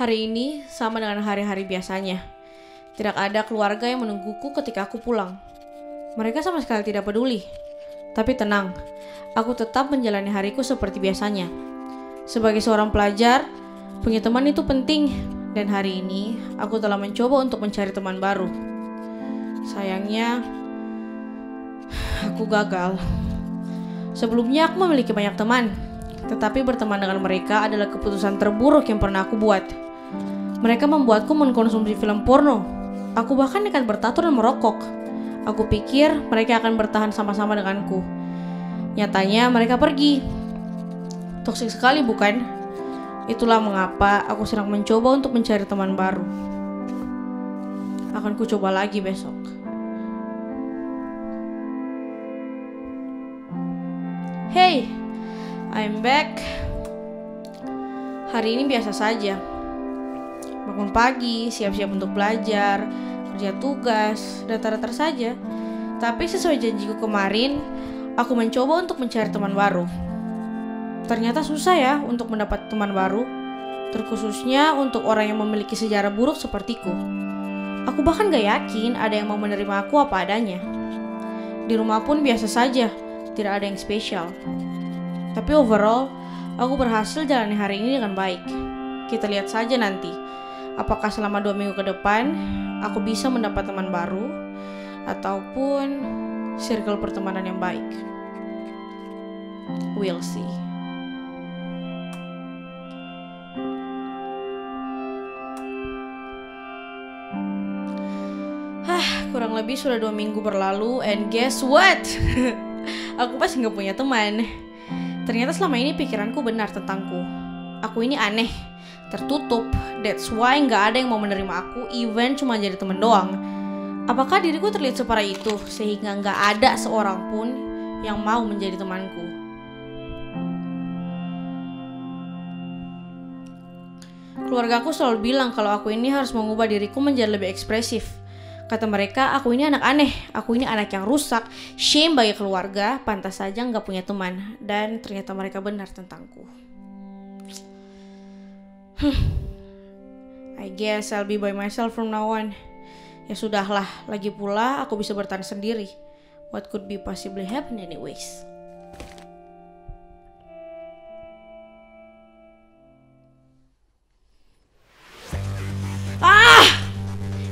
Hari ini sama dengan hari-hari biasanya. Tidak ada keluarga yang menungguku ketika aku pulang. Mereka sama sekali tidak peduli. Tapi tenang, aku tetap menjalani hariku seperti biasanya. Sebagai seorang pelajar, punya teman itu penting. Dan hari ini, aku telah mencoba untuk mencari teman baru. Sayangnya, aku gagal. Sebelumnya aku memiliki banyak teman, tetapi berteman dengan mereka adalah keputusan terburuk yang pernah aku buat. Mereka membuatku mengkonsumsi film porno. Aku bahkan nekat bertato dan merokok. Aku pikir mereka akan bertahan sama-sama denganku. Nyatanya mereka pergi. Toksik sekali bukan? Itulah mengapa aku sedang mencoba untuk mencari teman baru. Akan ku coba lagi besok. Hey, I'm back. Hari ini biasa saja. Bangun pagi, siap-siap untuk belajar, kerja tugas, datar-datar saja. Tapi sesuai janjiku kemarin, aku mencoba untuk mencari teman baru. Ternyata susah ya untuk mendapat teman baru, terkhususnya untuk orang yang memiliki sejarah buruk sepertiku. Aku bahkan gak yakin ada yang mau menerima aku apa adanya. Di rumah pun biasa saja, tidak ada yang spesial. Tapi overall, aku berhasil jalani hari ini dengan baik. Kita lihat saja nanti, apakah selama 2 minggu ke depan aku bisa mendapat teman baru ataupun circle pertemanan yang baik. We'll see. Kurang lebih sudah 2 minggu berlalu, and guess what? Aku pasti gak punya teman. Ternyata selama ini pikiranku benar tentangku. Aku ini aneh, tertutup. That's why gak ada yang mau menerima aku, even cuma jadi teman doang. Apakah diriku terlihat separah itu sehingga gak ada seorang pun yang mau menjadi temanku? Keluargaku selalu bilang kalau aku ini harus mengubah diriku menjadi lebih ekspresif. Kata mereka, aku ini anak aneh, aku ini anak yang rusak, shame bagi keluarga, pantas saja gak punya teman. Dan ternyata mereka benar tentangku. I guess I'll be by myself from now on. Ya sudahlah, lagi pula aku bisa bertahan sendiri. What could be possibly happen anyways?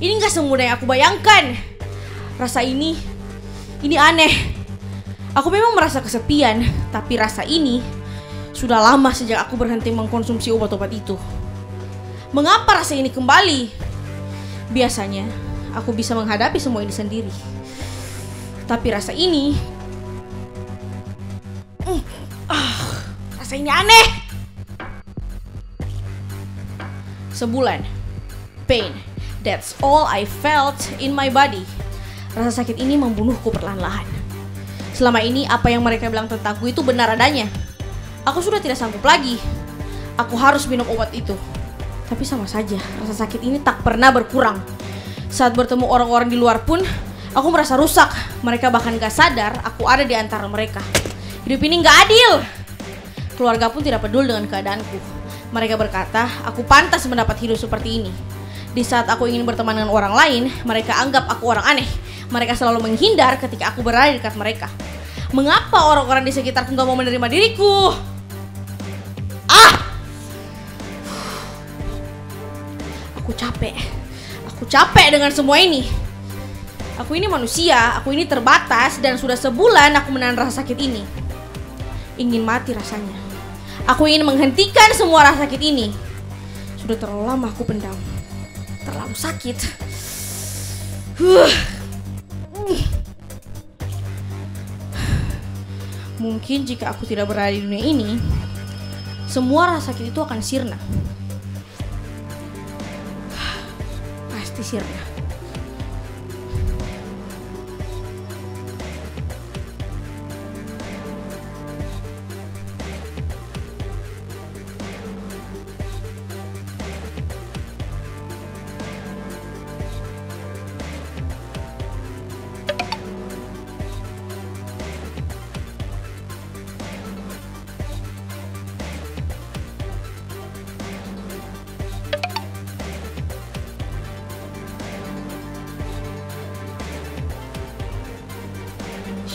Ini gak semudah yang aku bayangkan. Rasa ini aneh. Aku memang merasa kesepian, tapi rasa ini sudah lama sejak aku berhenti mengkonsumsi obat-obat itu. Mengapa rasa ini kembali? Biasanya aku bisa menghadapi semua ini sendiri, tapi rasa ini rasa ini aneh. Sebulan pain. That's all I felt in my body. Rasa sakit ini membunuhku perlahan-lahan. Selama ini apa yang mereka bilang tentangku itu benar adanya. Aku sudah tidak sanggup lagi. Aku harus minum obat itu. Tapi sama saja, rasa sakit ini tak pernah berkurang. Saat bertemu orang-orang di luar pun, aku merasa rusak. Mereka bahkan gak sadar aku ada di antara mereka. Hidup ini gak adil. Keluarga pun tidak peduli dengan keadaanku. Mereka berkata, aku pantas mendapat hidup seperti ini. Di saat aku ingin berteman dengan orang lain, mereka anggap aku orang aneh. Mereka selalu menghindar ketika aku berada di dekat mereka. Mengapa orang-orang di sekitarku gak mau menerima diriku? Aku capek. Aku capek dengan semua ini. Aku ini manusia, aku ini terbatas, dan sudah sebulan aku menahan rasa sakit ini. Ingin mati rasanya. Aku ingin menghentikan semua rasa sakit ini. Sudah terlalu lama aku pendam. Terlalu sakit. Mungkin jika aku tidak berada di dunia ini, semua rasa sakit itu akan sirna. Pasti sirna.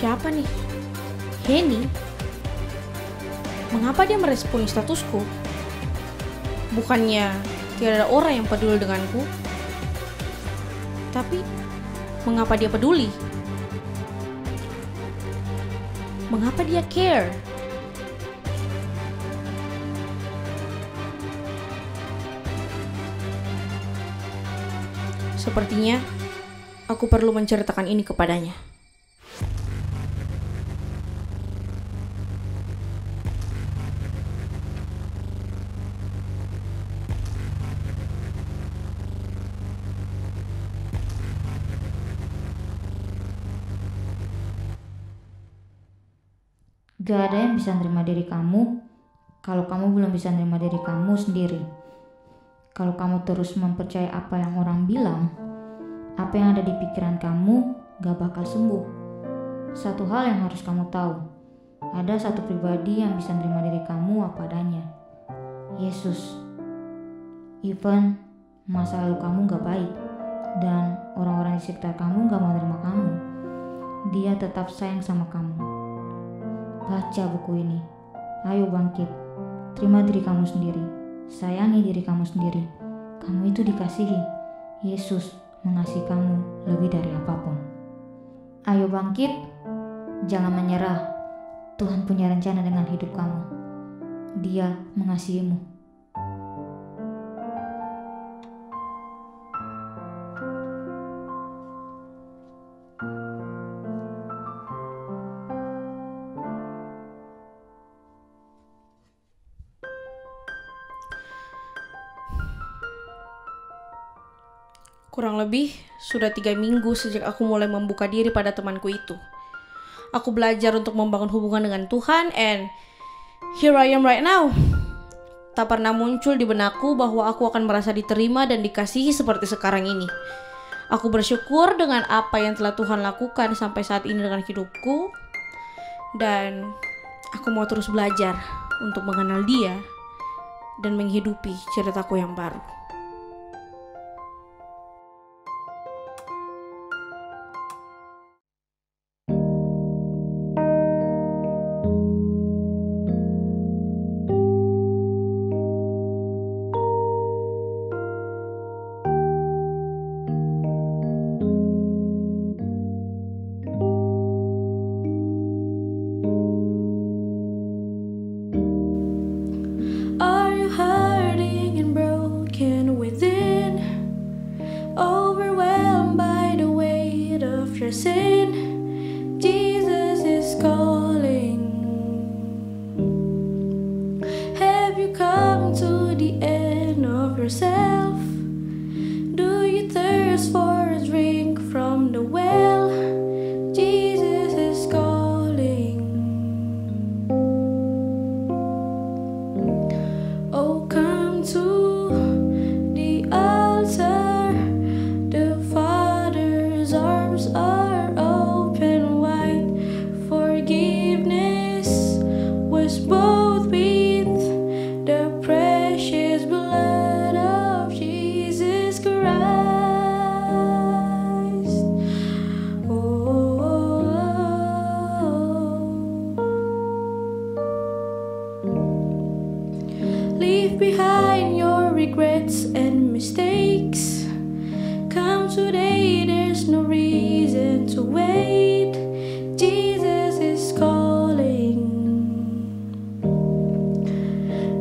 siapa nih? Henny? Mengapa dia meresponi statusku? Bukannya tidak ada orang yang peduli denganku? Tapi, mengapa dia peduli? Mengapa dia care? Sepertinya, aku perlu menceritakan ini kepadanya. Gak ada yang bisa nerima diri kamu kalau kamu belum bisa nerima diri kamu sendiri. Kalau kamu terus mempercayai apa yang orang bilang, apa yang ada di pikiran kamu gak bakal sembuh. Satu hal yang harus kamu tahu, ada satu pribadi yang bisa nerima diri kamu apa adanya, Yesus. Even masa lalu kamu gak baik dan orang-orang di sekitar kamu gak mau nerima kamu, Dia tetap sayang sama kamu. Baca buku ini. Ayo bangkit. Terima diri kamu sendiri. Sayangi diri kamu sendiri. Kamu itu dikasihi. Yesus mengasihi kamu lebih dari apapun. Ayo bangkit. Jangan menyerah. Tuhan punya rencana dengan hidup kamu. Dia mengasihimu. Kurang lebih sudah 3 minggu sejak aku mulai membuka diri pada temanku itu. Aku belajar untuk membangun hubungan dengan Tuhan, and here I am right now. Tak pernah muncul di benakku bahwa aku akan merasa diterima dan dikasihi seperti sekarang ini. Aku bersyukur dengan apa yang telah Tuhan lakukan sampai saat ini dengan hidupku. Dan aku mau terus belajar untuk mengenal Dia dan menghidupi ceritaku yang baru. Your sin, Jesus is calling. Have you come to the end of yourself? Do you thirst for a drink from the well? Jesus is calling. Oh, come to the altar. The Father's arms are open wide. Forgiveness was bought with the precious blood of Jesus Christ. Oh, leave behind your regrets and mistakes. Come today, there's no reason to wait. Jesus is calling.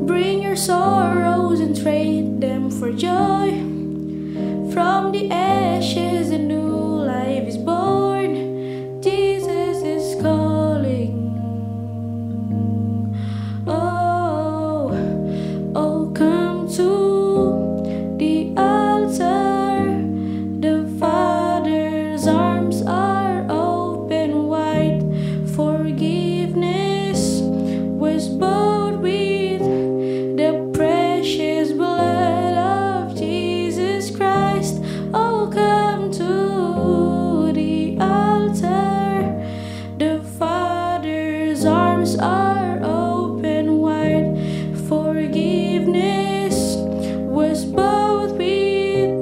Bring your sorrows and trade them for joy. From the ashes a new life is born. Jesus is calling. Oh, oh, come to the altar. The Father's arms are open wide. Forgiveness was bought with the precious blood of Jesus Christ. Oh, come to the altar. The Father's arms are open wide. Forgiveness was bought with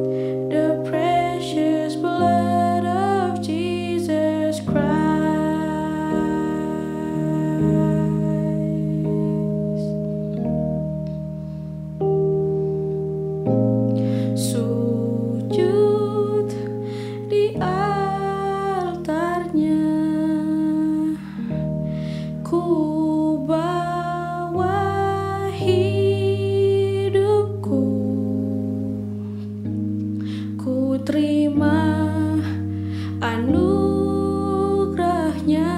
the precious blood of Jesus Christ. bawa hidupku, ku terima anugerahnya,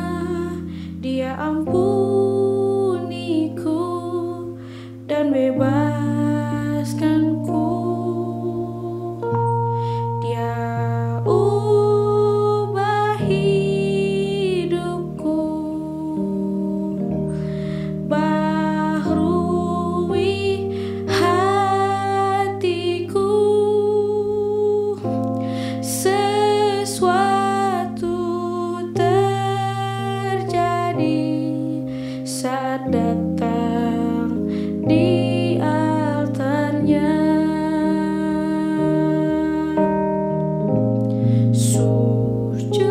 Dia ampuniku dan bebaskanku. Dia ubah hidupku, baharui hatiku, sesuatu terjadi saat datang di altarnya. Sujud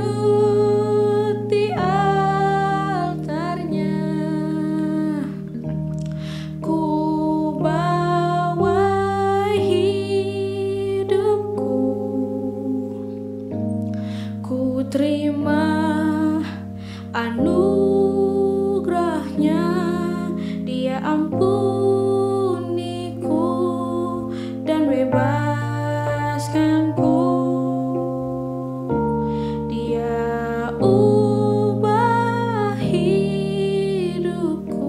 di altarnya, ku bawa hidupku, ku terima anugerahnya, Dia ampuniku dan bebaskanku. Dia ubah hidupku,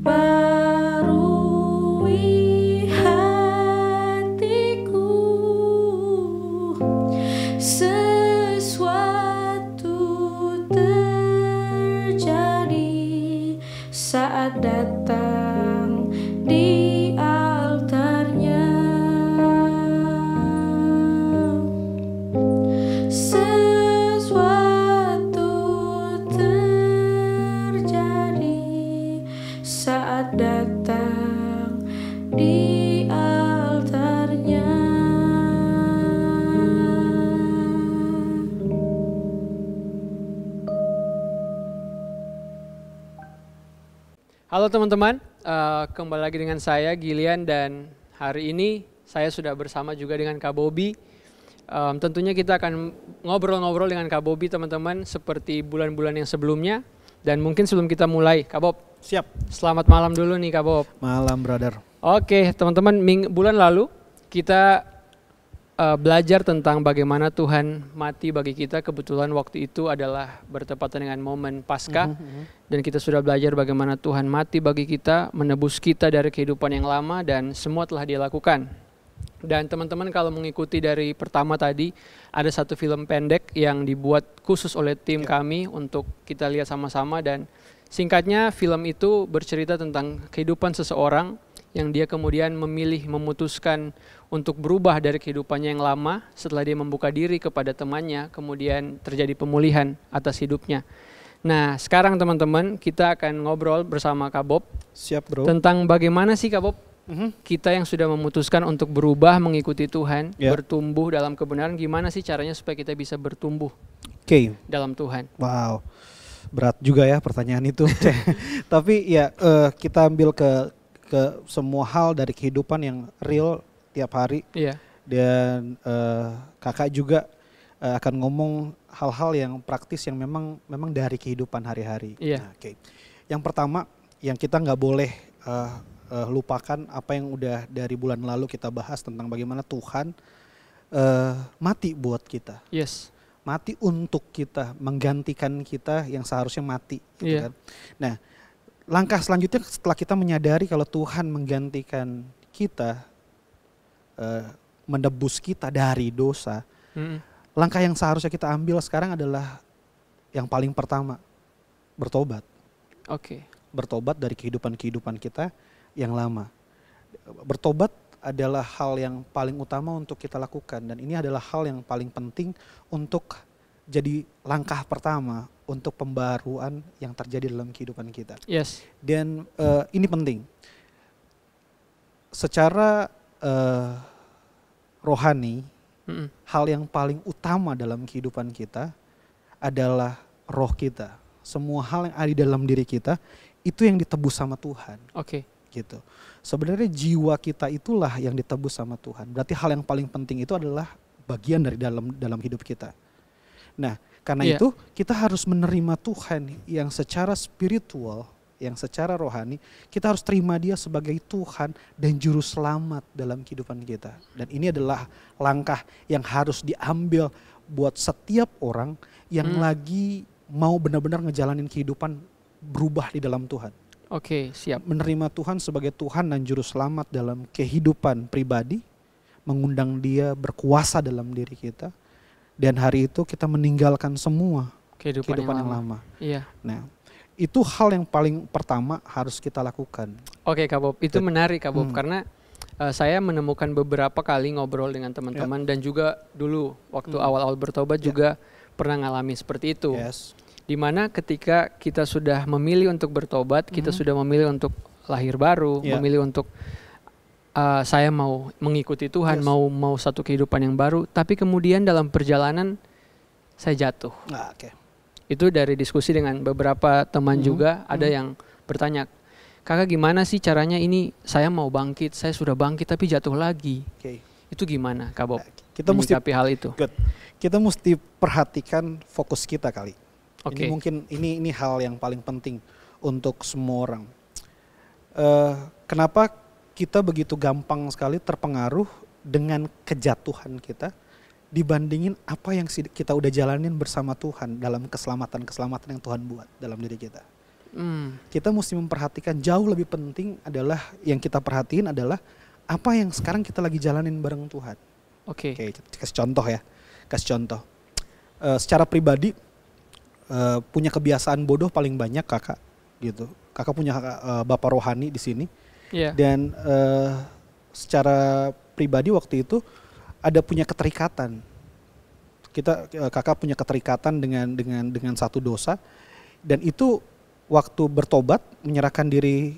barui hatiku, sesuatu terjadi saat datang di altarnya. Sesuatu terjadi saat datang di altarnya. Halo teman-teman, kembali lagi dengan saya Gillian dan hari ini saya sudah bersama juga dengan Kak Bobby. Tentunya kita akan ngobrol-ngobrol dengan Kak Bobby teman-teman seperti bulan-bulan yang sebelumnya. Dan mungkin sebelum kita mulai, Kak Bob. Siap. Selamat malam dulu nih Kak Bob. Malam brother. Oke teman-teman, bulan lalu kita belajar tentang bagaimana Tuhan mati bagi kita. Kebetulan waktu itu adalah bertepatan dengan momen Paskah. Dan kita sudah belajar bagaimana Tuhan mati bagi kita, menebus kita dari kehidupan yang lama dan semua telah Dia lakukan. Dan teman-teman kalau mengikuti dari pertama tadi, ada satu film pendek yang dibuat khusus oleh tim kami untuk kita lihat sama-sama. Dan singkatnya film itu bercerita tentang kehidupan seseorang yang dia kemudian memutuskan untuk berubah dari kehidupannya yang lama setelah dia membuka diri kepada temannya, kemudian terjadi pemulihan atas hidupnya. Nah sekarang teman-teman kita akan ngobrol bersama Kak Bob. Siap bro. Tentang bagaimana sih Kak Bob kita yang sudah memutuskan untuk berubah mengikuti Tuhan, bertumbuh dalam kebenaran, gimana sih caranya supaya kita bisa bertumbuh dalam Tuhan? Wow, berat juga ya pertanyaan itu. Tapi ya kita ambil ke semua hal dari kehidupan yang real tiap hari. Dan kakak juga akan ngomong hal-hal yang praktis yang memang dari kehidupan hari-hari. Nah, yang pertama yang kita nggak boleh lupakan apa yang udah dari bulan lalu kita bahas tentang bagaimana Tuhan mati buat kita. Mati untuk kita, menggantikan kita yang seharusnya mati. Gitu kan? Nah, langkah selanjutnya setelah kita menyadari kalau Tuhan menggantikan kita, menebus kita dari dosa, langkah yang seharusnya kita ambil sekarang adalah yang paling pertama, bertobat. Bertobat dari kehidupan kita yang lama. Bertobat adalah hal yang paling utama untuk kita lakukan dan ini adalah hal yang paling penting untuk jadi langkah pertama untuk pembaruan yang terjadi dalam kehidupan kita. Dan ini penting. Secara rohani, hal yang paling utama dalam kehidupan kita adalah roh kita. Semua hal yang ada di dalam diri kita itu yang ditebus sama Tuhan. Gitu. Sebenarnya jiwa kita itulah yang ditebus sama Tuhan. Berarti hal yang paling penting itu adalah bagian dari dalam hidup kita. Nah, Karena itu kita harus menerima Tuhan yang secara spiritual, yang secara rohani, kita harus terima dia sebagai Tuhan dan juru selamat dalam kehidupan kita. Dan ini adalah langkah yang harus diambil buat setiap orang yang lagi mau benar-benar ngejalanin kehidupan berubah di dalam Tuhan. Oke, siap. Menerima Tuhan sebagai Tuhan dan juru selamat dalam kehidupan pribadi, mengundang dia berkuasa dalam diri kita. Dan hari itu kita meninggalkan semua kehidupan yang lama. Iya. Nah, itu hal yang paling pertama harus kita lakukan. Oke, Kak Bob, itu menarik Kak Bob, karena saya menemukan beberapa kali ngobrol dengan teman-teman dan juga dulu waktu awal-awal bertobat juga pernah ngalami seperti itu. Dimana ketika kita sudah memilih untuk bertobat, kita sudah memilih untuk lahir baru, memilih untuk saya mau mengikuti Tuhan, mau satu kehidupan yang baru, tapi kemudian dalam perjalanan saya jatuh. Itu dari diskusi dengan beberapa teman juga, ada yang bertanya, kakak gimana sih caranya ini saya mau bangkit, saya sudah bangkit tapi jatuh lagi. Itu gimana Kak Bob? Kita mesti hal itu. Kita mesti perhatikan fokus kita kali. Ini mungkin ini hal yang paling penting untuk semua orang. Kenapa kita begitu gampang sekali terpengaruh dengan kejatuhan kita dibandingin apa yang kita udah jalanin bersama Tuhan dalam keselamatan yang Tuhan buat dalam diri kita. Kita mesti memperhatikan, jauh lebih penting adalah yang kita perhatiin adalah apa yang sekarang kita lagi jalanin bareng Tuhan. Oke, kasih contoh ya. Secara pribadi punya kebiasaan bodoh paling banyak kakak gitu. Kakak punya bapak rohani di sini. Dan secara pribadi waktu itu ada punya keterikatan. Kakak punya keterikatan dengan satu dosa, dan itu waktu bertobat menyerahkan diri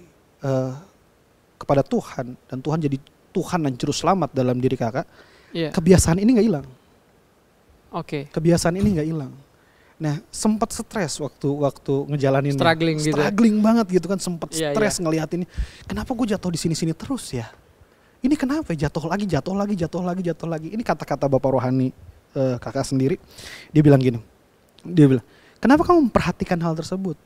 kepada Tuhan, dan Tuhan jadi Tuhan dan juru selamat dalam diri kakak. Kebiasaan ini nggak hilang. Kebiasaan ini nggak hilang. Nah, sempat stres waktu ngejalanin, struggling banget gitu kan, sempat stres ngelihat ini. Kenapa gue jatuh di sini terus ya? Ini kenapa jatuh lagi? Ini kata-kata bapak rohani kakak sendiri. Dia bilang gini. Dia bilang, kenapa kamu memperhatikan hal tersebut?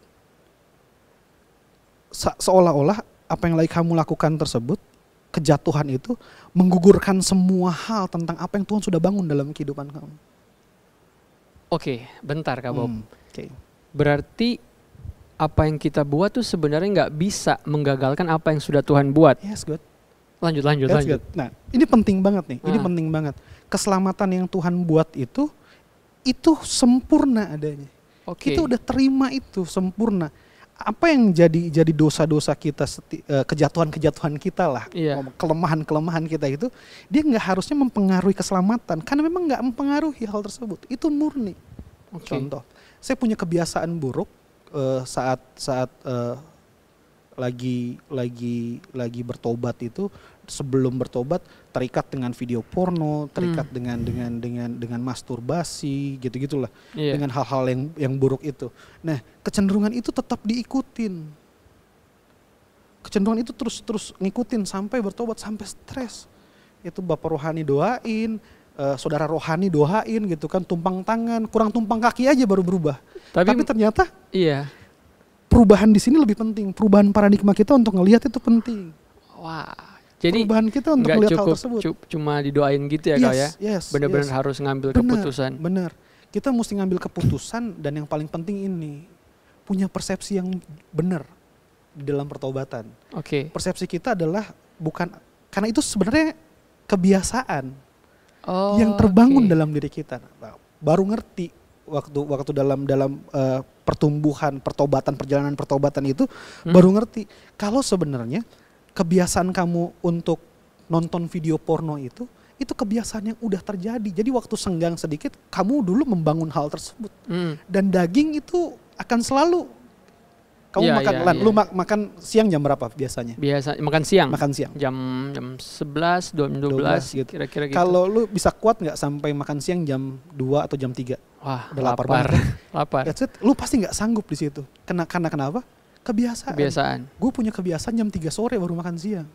Seolah-olah apa yang lagi kamu lakukan tersebut, kejatuhan itu menggugurkan semua hal tentang apa yang Tuhan sudah bangun dalam kehidupan kamu. Bentar Kak Bob. Berarti apa yang kita buat tuh sebenarnya nggak bisa menggagalkan apa yang sudah Tuhan buat. Lanjut. Nah, ini penting banget nih. Ini penting banget. Keselamatan yang Tuhan buat itu sempurna adanya. Kita udah terima itu sempurna. Apa yang jadi dosa-dosa kita, kejatuhan-kejatuhan kita lah, kelemahan-kelemahan kita itu, dia nggak harusnya mempengaruhi keselamatan, karena memang nggak mempengaruhi hal tersebut. Itu murni. Contoh, saya punya kebiasaan buruk saat lagi bertobat itu, sebelum bertobat terikat dengan video porno, terikat dengan masturbasi, gitu-gitulah, dengan hal-hal yang buruk itu. Nah, kecenderungan itu tetap diikutin. Kecenderungan itu terus ngikutin sampai bertobat, sampai stres. Itu bapak rohani doain, saudara rohani doain gitu kan, tumpang tangan, kurang tumpang kaki aja baru berubah. Tapi ternyata perubahan di sini lebih penting. Perubahan paradigma kita untuk ngelihat itu penting. Jadi perubahan kita untuk melihat hal tersebut. Cuma didoain gitu ya Kak ya? Benar-benar harus ngambil keputusan. Benar. Kita mesti ngambil keputusan, dan yang paling penting ini, punya persepsi yang benar di dalam pertobatan. Persepsi kita adalah bukan, karena itu sebenarnya kebiasaan yang terbangun dalam diri kita. Baru ngerti waktu dalam pertumbuhan, perjalanan pertobatan itu, baru ngerti kalau sebenarnya kebiasaan kamu untuk nonton video porno itu kebiasaan yang udah terjadi. Jadi waktu senggang sedikit, kamu dulu membangun hal tersebut. Dan daging itu akan selalu kamu makan. Lu makan siang jam berapa biasanya? Biasa makan siang. Jam 11, 12 gitu. Kira-kira gitu. Kalau lu bisa kuat nggak sampai makan siang jam 2 atau jam 3? Wah, udah lapar banget. Lapar. That's it. Lu pasti nggak sanggup di situ. Karena kenapa? Kebiasaan. Gue punya kebiasaan jam 3 sore baru makan siang.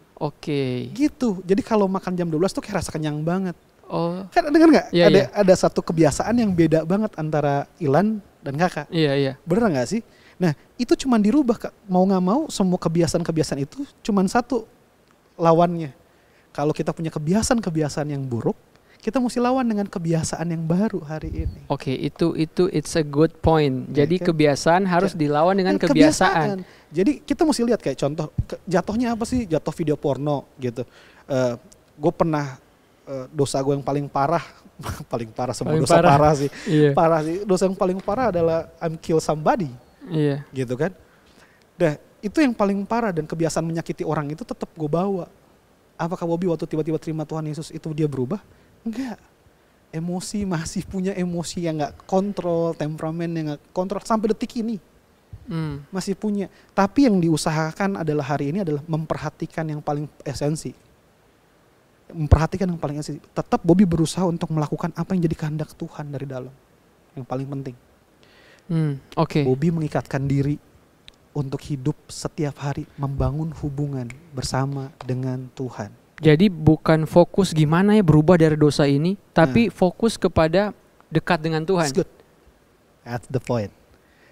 Gitu. Jadi kalau makan jam 12 tuh kayak rasa kenyang banget. Oh. Kan dengar nggak? Iya, Ada satu kebiasaan yang beda banget antara Ilan dan kakak. Iya. Bener nggak sih? Nah itu cuman dirubah, Kak. Mau nggak mau semua kebiasaan-kebiasaan itu cuman satu lawannya. Kalau kita punya kebiasaan-kebiasaan yang buruk, kita mesti lawan dengan kebiasaan yang baru hari ini. Oke, itu it's a good point. Jadi kan? kebiasaan harus dilawan dengan kebiasaan. Jadi kita mesti lihat kayak contoh jatuhnya apa sih? Jatuh video porno gitu. Gue pernah dosa gue yang paling parah, paling parah semua dosa parah sih. Iya. Parah sih. Dosa yang paling parah adalah I'm kill somebody. Iya. Gitu kan. Dah, itu yang paling parah dan kebiasaan menyakiti orang itu tetap gue bawa. Apakah Bobby waktu tiba-tiba terima Tuhan Yesus itu dia berubah? Enggak. Emosi masih punya emosi yang gak kontrol, temperamen yang gak kontrol sampai detik ini. Masih punya. Tapi yang diusahakan adalah hari ini adalah memperhatikan yang paling esensi. Memperhatikan yang paling esensi. Tetap Bobby berusaha untuk melakukan apa yang jadi kehendak Tuhan dari dalam. Yang paling penting. Oke. Bobby mengikatkan diri untuk hidup setiap hari membangun hubungan bersama dengan Tuhan. Jadi bukan fokus gimana ya berubah dari dosa ini, tapi fokus kepada dekat dengan Tuhan. That's good. That's the point.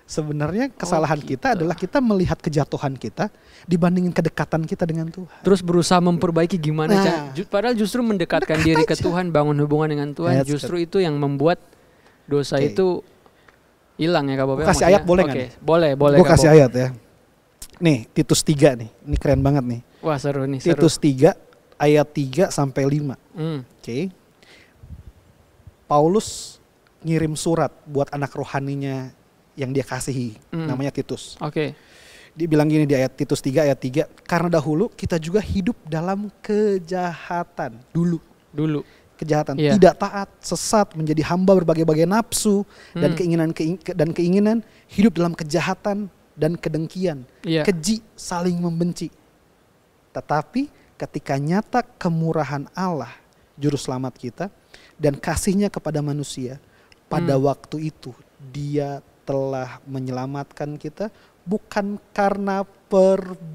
Sebenarnya kesalahan kita adalah kita melihat kejatuhan kita dibandingin kedekatan kita dengan Tuhan. Terus berusaha memperbaiki gimana, padahal justru mendekatkan diri ke Tuhan, bangun hubungan dengan Tuhan, justru itu yang membuat dosa itu hilang ya Kak Bob. Kasih ayat boleh nggak? Boleh. Gue kasih ayat ya. Nih Titus 3 nih, ini keren banget nih. Wah seru nih. Titus 3 ayat 3 sampai 5. Oke. Paulus ngirim surat buat anak rohaninya yang dia kasihi, namanya Titus. Oke. Dia bilang gini di ayat Titus 3 ayat 3, karena dahulu kita juga hidup dalam kejahatan dulu. Kejahatan, tidak taat, sesat, menjadi hamba berbagai-bagai nafsu dan keinginan, hidup dalam kejahatan dan kedengkian, keji, saling membenci. Tetapi ketika nyata kemurahan Allah, juru selamat kita, dan kasihnya kepada manusia, pada waktu itu Dia telah menyelamatkan kita bukan karena perbuatan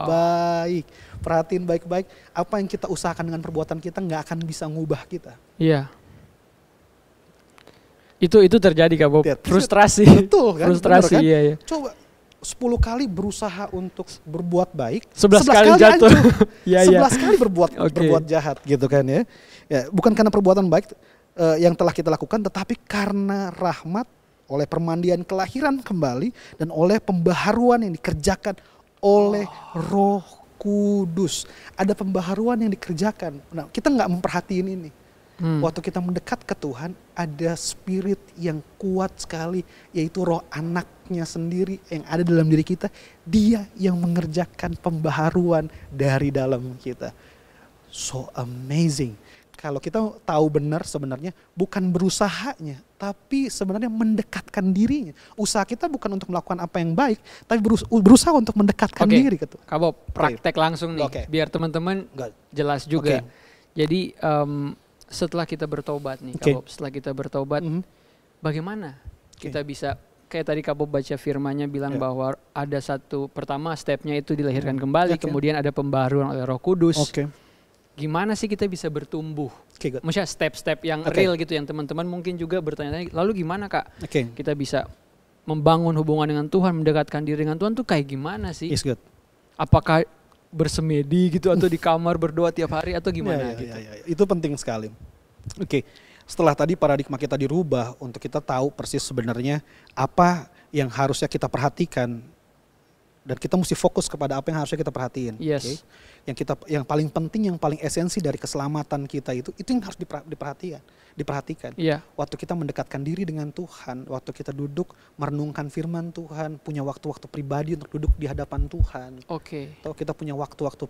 baik. Perhatiin baik-baik, apa yang kita usahakan dengan perbuatan kita nggak akan bisa ngubah kita. Iya. Itu terjadi Kak Bob. Frustrasi. Betul kan? Frustrasi, kan? iya. Coba 10 kali berusaha untuk berbuat baik, 11 kali jatuh. 11 kali berbuat jahat gitu kan ya. Bukan karena perbuatan baik yang telah kita lakukan, tetapi karena rahmat oleh permandian kelahiran kembali dan oleh pembaharuan yang dikerjakan oleh Roh Kudus. Ada pembaharuan yang dikerjakan. Nah, kita nggak memperhatiin ini. Waktu kita mendekat ke Tuhan, ada spirit yang kuat sekali, yaitu roh anaknya sendiri yang ada dalam diri kita. Dia yang mengerjakan pembaharuan dari dalam kita. So amazing. Kalau kita tahu benar sebenarnya bukan berusahanya, tapi sebenarnya mendekatkan dirinya. Usaha kita bukan untuk melakukan apa yang baik, tapi berusaha untuk mendekatkan diri ke Tuhan. Kak Bob, praktek langsung nih, biar teman-teman jelas juga. Jadi setelah kita bertobat nih, Kak Bob, setelah kita bertobat, bagaimana kita bisa, kayak tadi Kak Bob baca firman-Nya bilang bahwa ada satu, pertama stepnya itu dilahirkan kembali, kemudian ada pembaharuan oleh Roh Kudus. Gimana sih kita bisa bertumbuh? Maksudnya step-step yang real gitu, yang teman-teman mungkin juga bertanya-tanya, lalu gimana Kak kita bisa membangun hubungan dengan Tuhan, mendekatkan diri dengan Tuhan tuh kayak gimana sih? Apakah bersemedi gitu atau di kamar berdoa tiap hari atau gimana gitu? Itu penting sekali. Setelah tadi paradigma kita dirubah untuk kita tahu persis sebenarnya apa yang harusnya kita perhatikan dan kita mesti fokus kepada apa yang harusnya kita perhatiin. Yang paling penting, yang paling esensi dari keselamatan kita itu yang harus diperhatikan. Waktu kita mendekatkan diri dengan Tuhan, waktu kita duduk merenungkan firman Tuhan, punya waktu-waktu pribadi untuk duduk di hadapan Tuhan. Atau kita punya waktu-waktu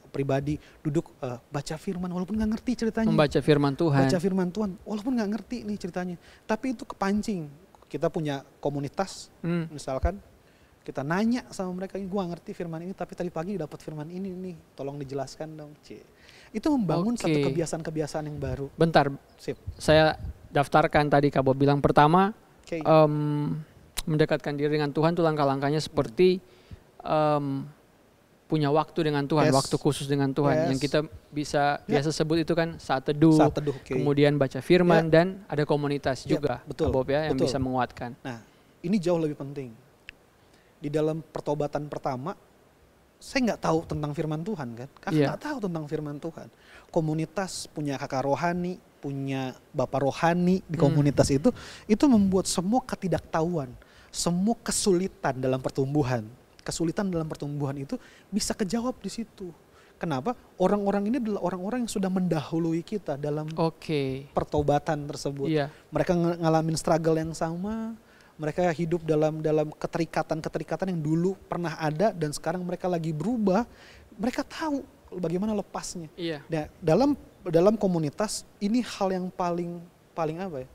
pribadi duduk baca firman walaupun nggak ngerti ceritanya. Membaca firman Tuhan. Baca firman Tuhan walaupun nggak ngerti nih ceritanya, tapi itu kepancing. Kita punya komunitas, misalkan. Kita nanya sama mereka, gue gak ngerti firman ini, tapi tadi pagi dapat firman ini nih, tolong dijelaskan dong. Itu membangun satu kebiasaan-kebiasaan yang baru. Bentar, saya daftarkan tadi Kak Bob bilang. Pertama, mendekatkan diri dengan Tuhan tuh langkah-langkahnya seperti punya waktu dengan Tuhan, waktu khusus dengan Tuhan, yang kita biasa sebut itu kan saat teduh, kemudian baca firman, dan ada komunitas juga, Bob ya, yang bisa menguatkan. Nah, ini jauh lebih penting. Di dalam pertobatan pertama, saya nggak tahu tentang firman Tuhan kan, kakak nggak tahu tentang firman Tuhan. Komunitas punya kakak rohani, punya bapak rohani di komunitas itu membuat semua ketidaktahuan, semua kesulitan dalam pertumbuhan itu bisa kejawab di situ. Kenapa? Orang-orang ini adalah orang-orang yang sudah mendahului kita dalam pertobatan tersebut. Mereka ngalamin struggle yang sama, mereka hidup dalam keterikatan yang dulu pernah ada dan sekarang mereka lagi berubah. Mereka tahu bagaimana lepasnya. Nah, dalam komunitas ini hal yang paling apa ya?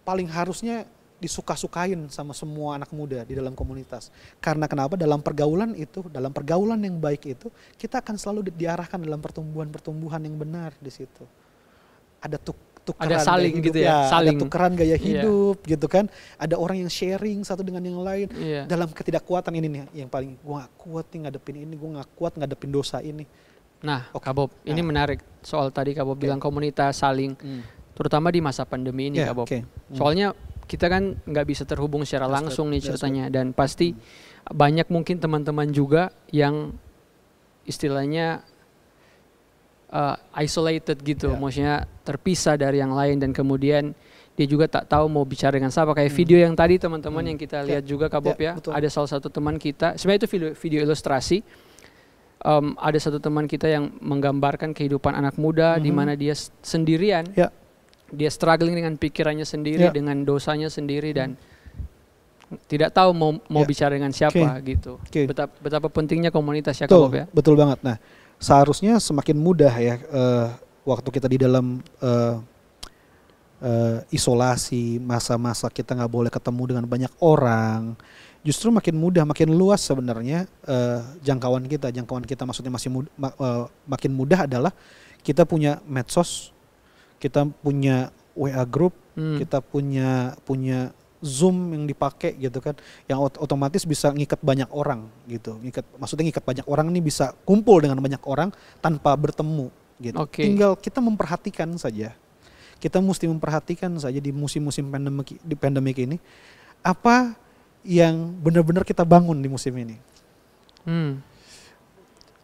Paling harusnya disuka-sukain sama semua anak muda di dalam komunitas. Karena kenapa? Dalam pergaulan yang baik itu, kita akan selalu diarahkan dalam pertumbuhan yang benar di situ. Ada tukeran saling gaya hidup, gitu ya, saling. Ada tukeran gaya hidup gitu kan. Ada orang yang sharing satu dengan yang lain. Dalam ketidakkuatan ini nih yang paling, gue gak kuat nih ngadepin ini, gue gak kuat ngadepin dosa ini. Nah, Kak Bob, ini menarik soal tadi Kak Bob bilang komunitas saling, terutama di masa pandemi ini Kak Bob. Soalnya kita kan nggak bisa terhubung secara langsung nih ceritanya, dan pasti banyak mungkin teman-teman juga yang istilahnya isolated gitu, maksudnya terpisah dari yang lain, dan kemudian dia juga tak tahu mau bicara dengan siapa. Kayak video yang tadi teman-teman yang kita lihat juga Kak Bob ya, ada salah satu teman kita, sebenarnya itu video ilustrasi. Ada satu teman kita yang menggambarkan kehidupan anak muda di mana dia sendirian. Dia struggling dengan pikirannya sendiri, dengan dosanya sendiri, dan tidak tahu mau bicara dengan siapa gitu. Betapa pentingnya komunitas ya Kak Bob ya. Betul banget. Nah, seharusnya semakin mudah ya waktu kita di dalam isolasi, masa-masa kita nggak boleh ketemu dengan banyak orang. Justru makin mudah, makin luas sebenarnya jangkauan kita maksudnya makin mudah adalah kita punya medsos, kita punya WA group, kita punya Zoom yang dipakai gitu kan, yang otomatis bisa ngikat banyak orang gitu. Ngikat banyak orang ini bisa kumpul dengan banyak orang tanpa bertemu gitu. Tinggal kita memperhatikan saja. Kita mesti memperhatikan saja di musim-musim pandemik ini apa yang benar-benar kita bangun di musim ini.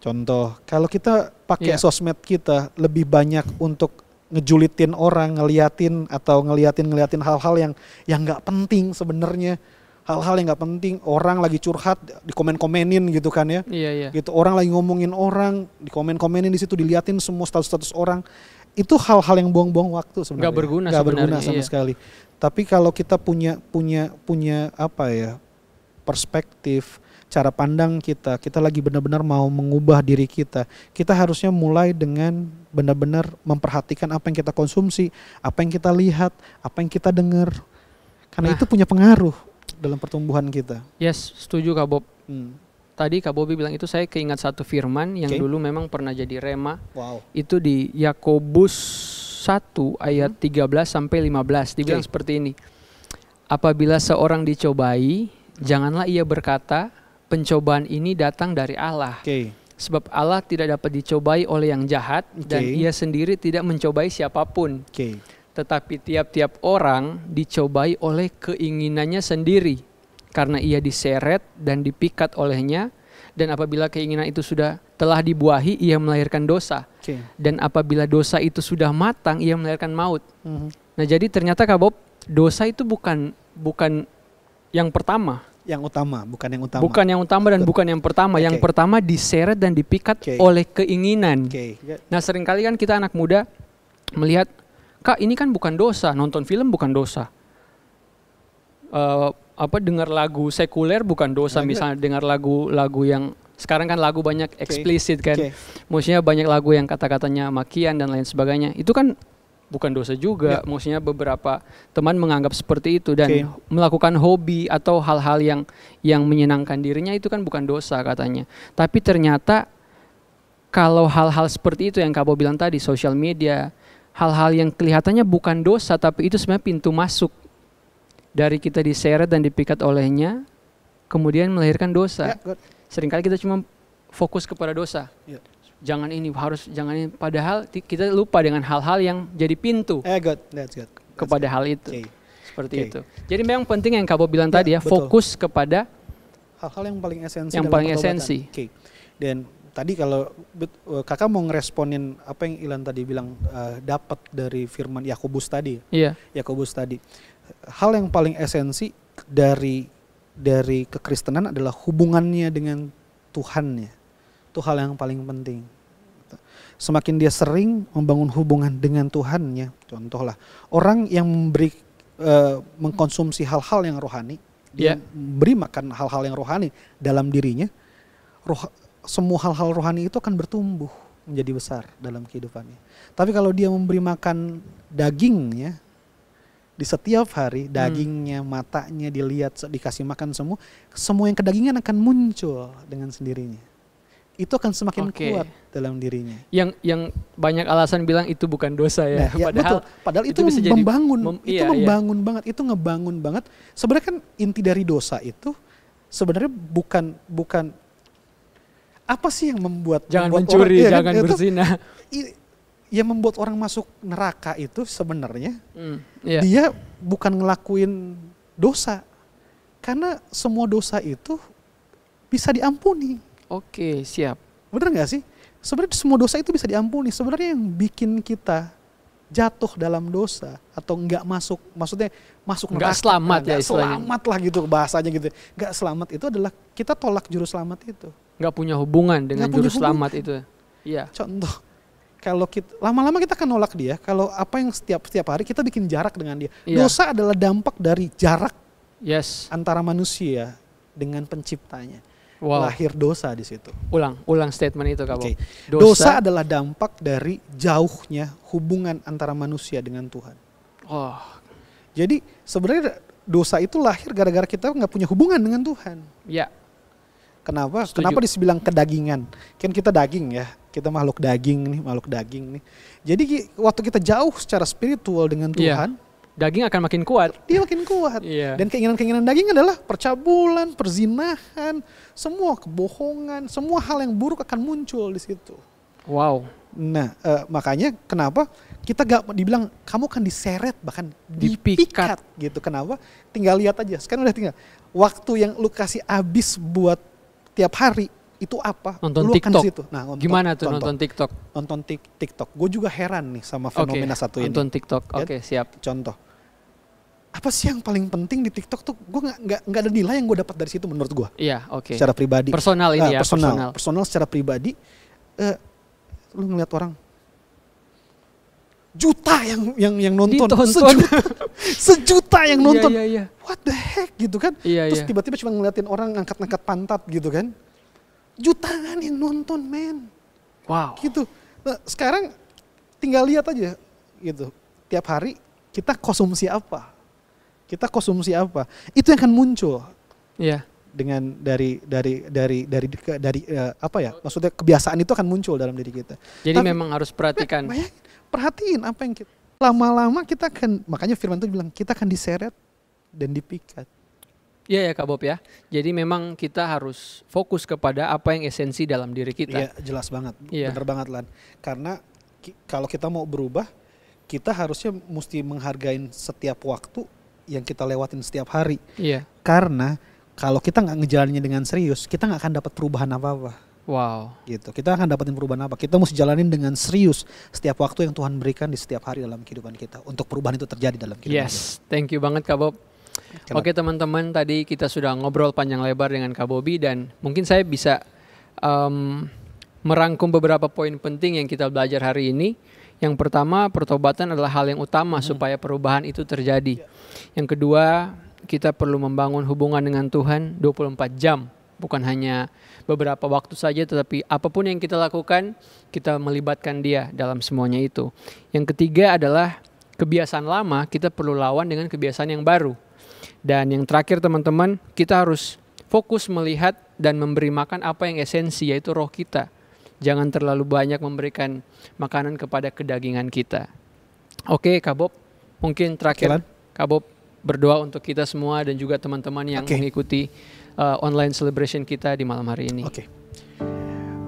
Contoh, kalau kita pakai sosmed kita lebih banyak untuk ngejulitin orang, ngeliatin hal-hal yang nggak penting sebenarnya, hal-hal yang nggak penting. Orang lagi curhat di komen-komenin gitu kan ya, gitu. Orang lagi ngomongin orang di komen-komenin, di situ diliatin semua status-status orang. Itu hal-hal yang buang-buang waktu sebenarnya. Nggak berguna sama sekali. Tapi kalau kita punya apa ya, perspektif, cara pandang kita lagi benar-benar mau mengubah diri kita harusnya mulai dengan benar-benar memperhatikan apa yang kita konsumsi, apa yang kita lihat, apa yang kita dengar, karena itu punya pengaruh dalam pertumbuhan kita. Yes, setuju Kak Bob. Tadi Kak Bobi bilang itu, saya keingat satu firman yang dulu memang pernah jadi rema. Itu di Yakobus 1 ayat 13 sampai 15 dibilang seperti ini. Apabila seorang dicobai, janganlah ia berkata, pencobaan ini datang dari Allah. Sebab Allah tidak dapat dicobai oleh yang jahat, dan ia sendiri tidak mencobai siapapun. Tetapi tiap-tiap orang dicobai oleh keinginannya sendiri, karena ia diseret dan dipikat olehnya, dan apabila keinginan itu telah dibuahi, ia melahirkan dosa. Dan apabila dosa itu sudah matang, ia melahirkan maut. Nah, jadi ternyata Kak Bob, dosa itu bukan yang pertama. Bukan yang utama. Bukan yang utama dan bukan yang pertama. Yang pertama diseret dan dipikat oleh keinginan. Nah, seringkali kan kita anak muda melihat, Kak, ini kan bukan dosa, nonton film bukan dosa. Dengar lagu sekuler bukan dosa, misalnya dengar lagu yang sekarang kan lagu banyak eksplisit kan. Maksudnya banyak lagu yang kata-katanya makian dan lain sebagainya. Itu kan bukan dosa juga. Maksudnya beberapa teman menganggap seperti itu, dan melakukan hobi atau hal-hal yang menyenangkan dirinya itu kan bukan dosa katanya. Tapi ternyata kalau hal-hal seperti itu yang Kak Bo bilang tadi, sosial media, hal-hal yang kelihatannya bukan dosa tapi itu sebenarnya pintu masuk dari kita diseret dan dipikat olehnya, kemudian melahirkan dosa. Seringkali kita cuma fokus kepada dosa. Yeah. Jangan ini. Padahal kita lupa dengan hal-hal yang jadi pintu That's good. kepada hal itu. Okay. Seperti itu. Jadi memang penting yang Kak Bob bilang tadi ya, betul. fokus kepada hal-hal yang paling esensi. Yang paling esensi. Okay. Dan tadi kalau kakak mau ngeresponin apa yang Ilan tadi bilang, dapat dari firman Yakobus tadi. Iya. Yakobus tadi. Hal yang paling esensi dari kekristenan adalah hubungannya dengan Tuhannya. Itu hal yang paling penting. Semakin dia sering membangun hubungan dengan Tuhannya, contohlah orang yang mengkonsumsi hal-hal yang rohani, dia beri makan hal-hal yang rohani dalam dirinya, semua hal-hal rohani itu akan bertumbuh menjadi besar dalam kehidupannya. Tapi kalau dia memberi makan dagingnya di setiap hari, dagingnya, matanya dilihat, dikasih makan semua yang kedagingan akan muncul dengan sendirinya. Itu akan semakin kuat dalam dirinya. Yang banyak alasan bilang itu bukan dosa ya. Padahal itu bisa membangun, membangun banget, itu ngebangun banget. Sebenarnya kan inti dari dosa itu sebenarnya bukan apa sih yang membuat mencuri, orang, jangan berzina. Yang membuat orang masuk neraka itu sebenarnya dia bukan ngelakuin dosa, karena semua dosa itu bisa diampuni. Oke, siap. Bener gak sih? Sebenarnya semua dosa itu bisa diampuni. Sebenarnya yang bikin kita jatuh dalam dosa atau nggak masuk, maksudnya masuk neraka, nggak selamat ya istilahnya. Selamat lah gitu bahasanya gitu. Nggak selamat itu adalah kita tolak juru selamat itu. Nggak punya hubungan dengan juru selamat itu. Iya. Contoh, kalau kita lama-lama kita akan nolak dia. Kalau apa yang setiap hari kita bikin jarak dengan dia. Iya. Dosa adalah dampak dari jarak antara manusia dengan penciptanya. Wow. Lahir dosa di situ. Ulang statement itu Kak Bob. Okay. Dosa adalah dampak dari jauhnya hubungan antara manusia dengan Tuhan. Oh. Jadi sebenarnya dosa itu lahir gara-gara kita nggak punya hubungan dengan Tuhan. Ya. Kenapa? Setuju. Kenapa dibilang kedagingan? Kan kita daging ya. Kita makhluk daging nih. Jadi waktu kita jauh secara spiritual dengan Tuhan, daging akan makin kuat. Dia makin kuat. Dan keinginan-keinginan daging adalah percabulan, perzinahan, semua kebohongan, semua hal yang buruk akan muncul di situ. Wow. Nah, makanya kenapa kita gak dibilang kamu kan diseret, bahkan dipikat gitu. Kenapa? Tinggal lihat aja. Sekarang udah tinggal. Waktu yang lu kasih habis buat tiap hari itu apa? Nonton lu TikTok. Situ. Nah, gimana tuh nonton TikTok? Nonton TikTok. Gue juga heran nih sama fenomena satu ini. Nonton TikTok. Oke, siap. Contoh. Apa sih yang paling penting di TikTok tuh? Gue nggak ada nilai yang gue dapat dari situ menurut gue. Iya, oke. Secara pribadi. Personal ini ya. Personal secara pribadi. Lu ngeliat orang juta yang nonton. Sejuta yang nonton. Iya. What the heck gitu kan? Terus tiba-tiba cuma ngeliatin orang ngangkat-ngangkat pantat gitu kan? Jutaan yang nonton, men. Wow. Gitu. Nah, sekarang tinggal lihat aja gitu. Tiap hari kita konsumsi apa? Itu yang akan muncul. Iya. Dengan dari apa ya? Maksudnya kebiasaan itu akan muncul dalam diri kita. Jadi memang harus perhatikan. Perhatiin apa yang kita lama-lama kita akan, makanya firman itu bilang kita akan diseret dan dipikat. Iya ya Kak Bob ya. Jadi memang kita harus fokus kepada apa yang esensi dalam diri kita. Iya, jelas banget. Bener banget Lan. Karena kalau kita mau berubah, kita harusnya mesti menghargai setiap waktu yang kita lewatin setiap hari. Iya. Karena kalau kita nggak ngejalaninnya dengan serius, kita nggak akan dapat perubahan apa-apa. Wow. Gitu. Kita akan dapatin perubahan apa? Kita mesti jalanin dengan serius setiap waktu yang Tuhan berikan di setiap hari dalam kehidupan kita untuk perubahan itu terjadi dalam kehidupan kita. Thank you banget Kak Bob. Oke teman-teman, tadi kita sudah ngobrol panjang lebar dengan Kak Bobby dan mungkin saya bisa merangkum beberapa poin penting yang kita belajar hari ini. Yang pertama, pertobatan adalah hal yang utama supaya perubahan itu terjadi. Yang kedua, kita perlu membangun hubungan dengan Tuhan 24 jam. Bukan hanya beberapa waktu saja, tetapi apapun yang kita lakukan, kita melibatkan Dia dalam semuanya itu. Yang ketiga adalah kebiasaan lama, kita perlu lawan dengan kebiasaan yang baru. Dan yang terakhir teman-teman, kita harus fokus melihat dan memberi makan apa yang esensi, yaitu roh kita. Jangan terlalu banyak memberikan makanan kepada kedagingan kita. Oke Kak Bob, mungkin terakhir Kak Bob berdoa untuk kita semua dan juga teman-teman yang mengikuti online celebration kita di malam hari ini.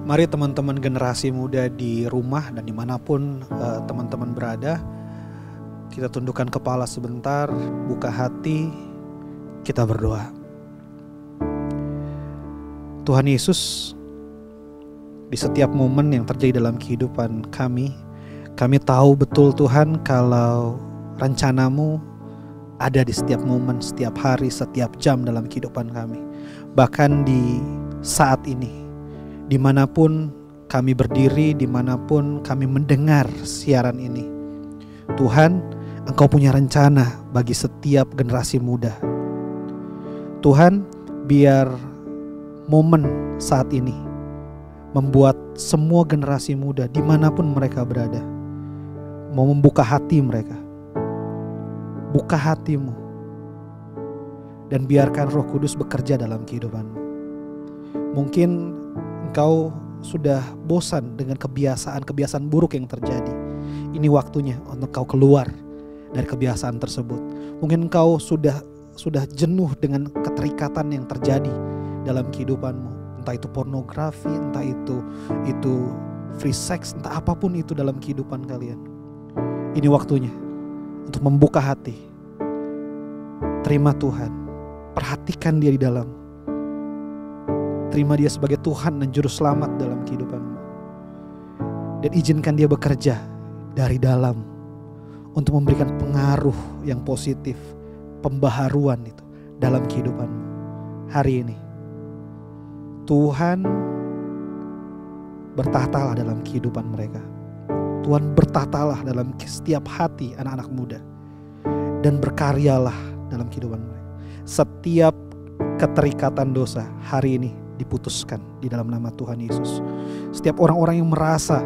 Mari teman-teman generasi muda di rumah dan dimanapun teman-teman berada, kita tundukkan kepala sebentar, buka hati, kita berdoa. Tuhan Yesus, di setiap momen yang terjadi dalam kehidupan kami tahu betul Tuhan kalau rencana-Mu ada di setiap momen, setiap hari, setiap jam dalam kehidupan kami. Bahkan di saat ini, dimanapun kami berdiri, dimanapun kami mendengar siaran ini, Tuhan, Engkau punya rencana bagi setiap generasi muda. Tuhan, biar momen saat ini membuat semua generasi muda dimanapun mereka berada mau membuka hati mereka. Buka hatimu dan biarkan Roh Kudus bekerja dalam kehidupanmu. Mungkin engkau sudah bosan dengan kebiasaan buruk yang terjadi. Ini waktunya untuk engkau keluar dari kebiasaan tersebut. Mungkin engkau sudah jenuh dengan keterikatan yang terjadi dalam kehidupanmu. Entah itu pornografi, entah itu free sex, entah apapun itu dalam kehidupan kalian. Ini waktunya untuk membuka hati. Terima Tuhan, perhatikan Dia di dalam. Terima Dia sebagai Tuhan dan Juru Selamat dalam kehidupanmu. Dan izinkan Dia bekerja dari dalam untuk memberikan pengaruh yang positif, pembaharuan itu dalam kehidupanmu. Hari ini Tuhan bertahtalah dalam kehidupan mereka. Tuhan bertahtalah dalam setiap hati anak-anak muda. Dan berkaryalah dalam kehidupan mereka. Setiap keterikatan dosa hari ini diputuskan di dalam nama Tuhan Yesus. Setiap orang-orang yang merasa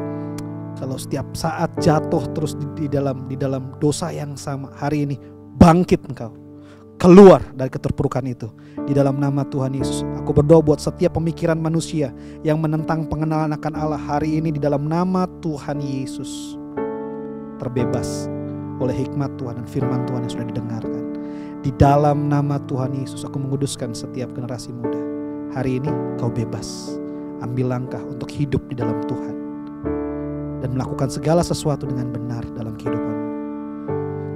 kalau setiap saat jatuh terus di dalam dosa yang sama, hari ini bangkit engkau. Keluar dari keterpurukan itu di dalam nama Tuhan Yesus. Aku berdoa buat setiap pemikiran manusia yang menentang pengenalan akan Allah hari ini di dalam nama Tuhan Yesus. Terbebas oleh hikmat Tuhan dan firman Tuhan yang sudah didengarkan. Di dalam nama Tuhan Yesus aku menguduskan setiap generasi muda. Hari ini kau bebas. Ambil langkah untuk hidup di dalam Tuhan. Dan melakukan segala sesuatu dengan benar dalam kehidupanmu.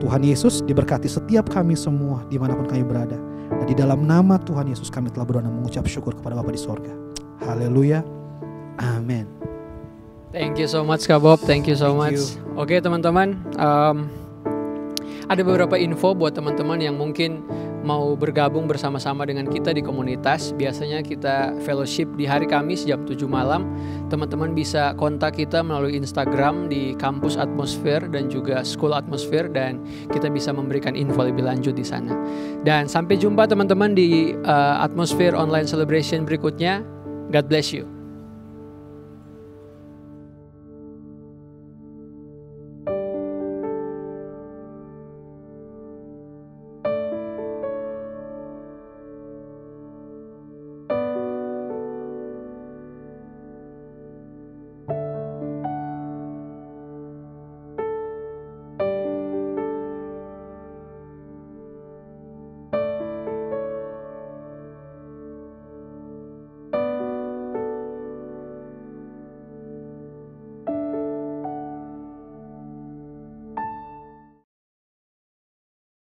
Tuhan Yesus diberkati setiap kami semua dimanapun kami berada. Dan di dalam nama Tuhan Yesus kami telah berdoa dan mengucap syukur kepada Bapa di sorga. Haleluya. Amin. Thank you so much Kak Bob. Thank you so much. Oke teman-teman. Ada beberapa info buat teman-teman yang mungkin mau bergabung bersama-sama dengan kita di komunitas. Biasanya kita fellowship di hari Kamis jam 7 malam. Teman-teman bisa kontak kita melalui Instagram di Kampus Atmosphere dan juga School Atmosphere, dan kita bisa memberikan info lebih lanjut di sana. Dan sampai jumpa teman-teman di Atmosphere Online Celebration berikutnya. God bless you.